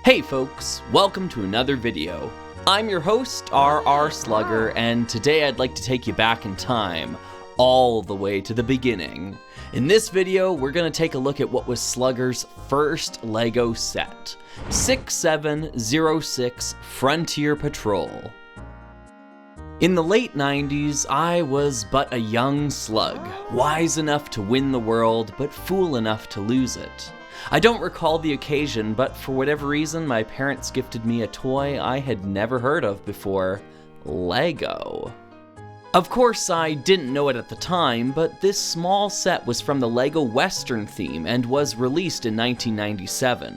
Hey folks, welcome to another video. I'm your host, Slugger, and today I'd like to take you back in time, all the way to the beginning. In this video, we're going to take a look at what was Slugger's first LEGO set, 6706 Frontier Patrol. In the late 90s, I was but a young slug, wise enough to win the world, but fool enough to lose it. I don't recall the occasion, but for whatever reason, my parents gifted me a toy I had never heard of before, LEGO. Of course, I didn't know it at the time, but this small set was from the LEGO Western theme and was released in 1997.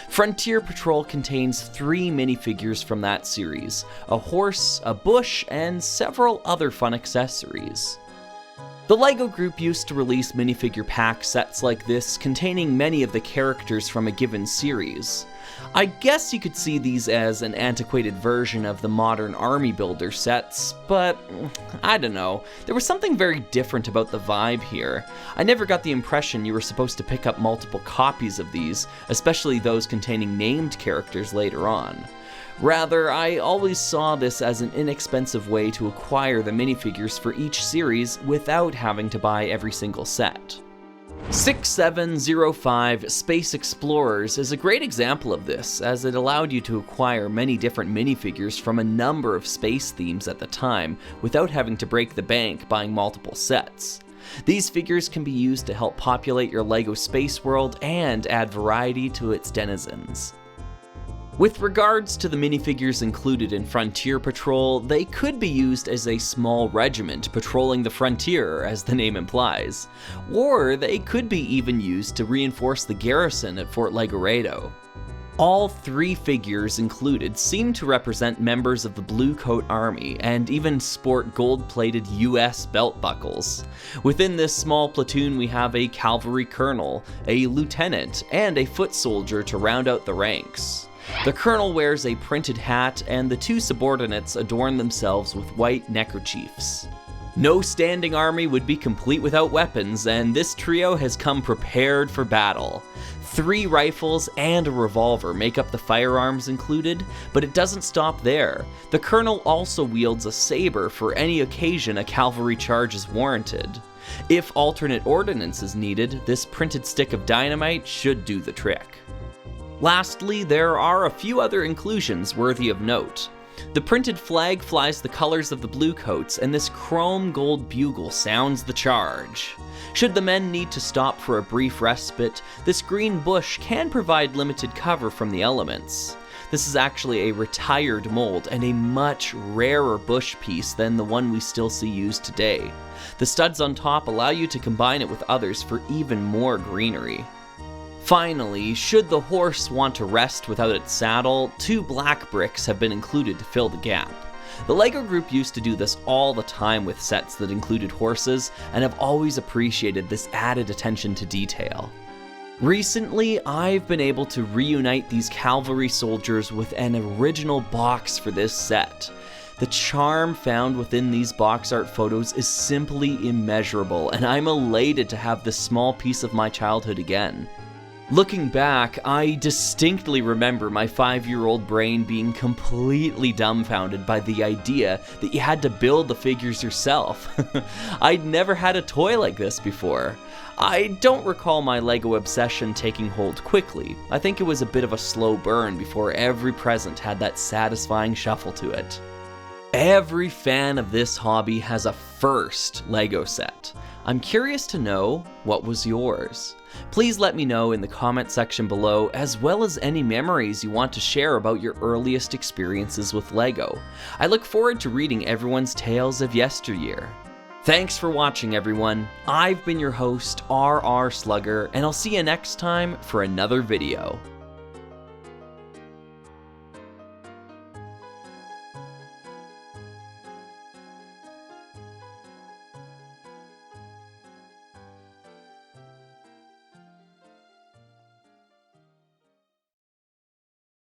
Frontier Patrol contains 3 minifigures from that series, a horse, a bush, and several other fun accessories. The LEGO Group used to release minifigure pack sets like this containing many of the characters from a given series. I guess you could see these as an antiquated version of the modern army builder sets, but I don't know, there was something very different about the vibe here. I never got the impression you were supposed to pick up multiple copies of these, especially those containing named characters later on. Rather, I always saw this as an inexpensive way to acquire the minifigures for each series without having to buy every single set. 6705 Space Explorers is a great example of this, as it allowed you to acquire many different minifigures from a number of space themes at the time without having to break the bank buying multiple sets. These figures can be used to help populate your LEGO space world and add variety to its denizens. With regards to the minifigures included in Frontier Patrol, they could be used as a small regiment patrolling the frontier, as the name implies, or they could be even used to reinforce the garrison at Fort Legoredo. All 3 figures included seem to represent members of the Blue Coat Army and even sport gold-plated US belt buckles. Within this small platoon we have a cavalry colonel, a lieutenant, and a foot soldier to round out the ranks. The colonel wears a printed hat, and the 2 subordinates adorn themselves with white neckerchiefs. No standing army would be complete without weapons, and this trio has come prepared for battle. 3 rifles and a revolver make up the firearms included, but it doesn't stop there. The colonel also wields a saber for any occasion a cavalry charge is warranted. If alternate ordnance is needed, this printed stick of dynamite should do the trick. Lastly, there are a few other inclusions worthy of note. The printed flag flies the colors of the Bluecoats, and this chrome gold bugle sounds the charge. Should the men need to stop for a brief respite, this green bush can provide limited cover from the elements. This is actually a retired mold and a much rarer bush piece than the one we still see used today. The studs on top allow you to combine it with others for even more greenery. Finally, should the horse want to rest without its saddle, 2 black bricks have been included to fill the gap. The LEGO Group used to do this all the time with sets that included horses, and have always appreciated this added attention to detail. Recently, I've been able to reunite these cavalry soldiers with an original box for this set. The charm found within these box art photos is simply immeasurable, and I'm elated to have this small piece of my childhood again. Looking back, I distinctly remember my 5-year-old brain being completely dumbfounded by the idea that you had to build the figures yourself. I'd never had a toy like this before. I don't recall my LEGO obsession taking hold quickly. I think it was a bit of a slow burn before every present had that satisfying shuffle to it. Every fan of this hobby has a first LEGO set. I'm curious to know, what was yours? Please let me know in the comment section below, as well as any memories you want to share about your earliest experiences with LEGO. I look forward to reading everyone's tales of yesteryear. Thanks for watching, everyone. I've been your host, Slugger, and I'll see you next time for another video.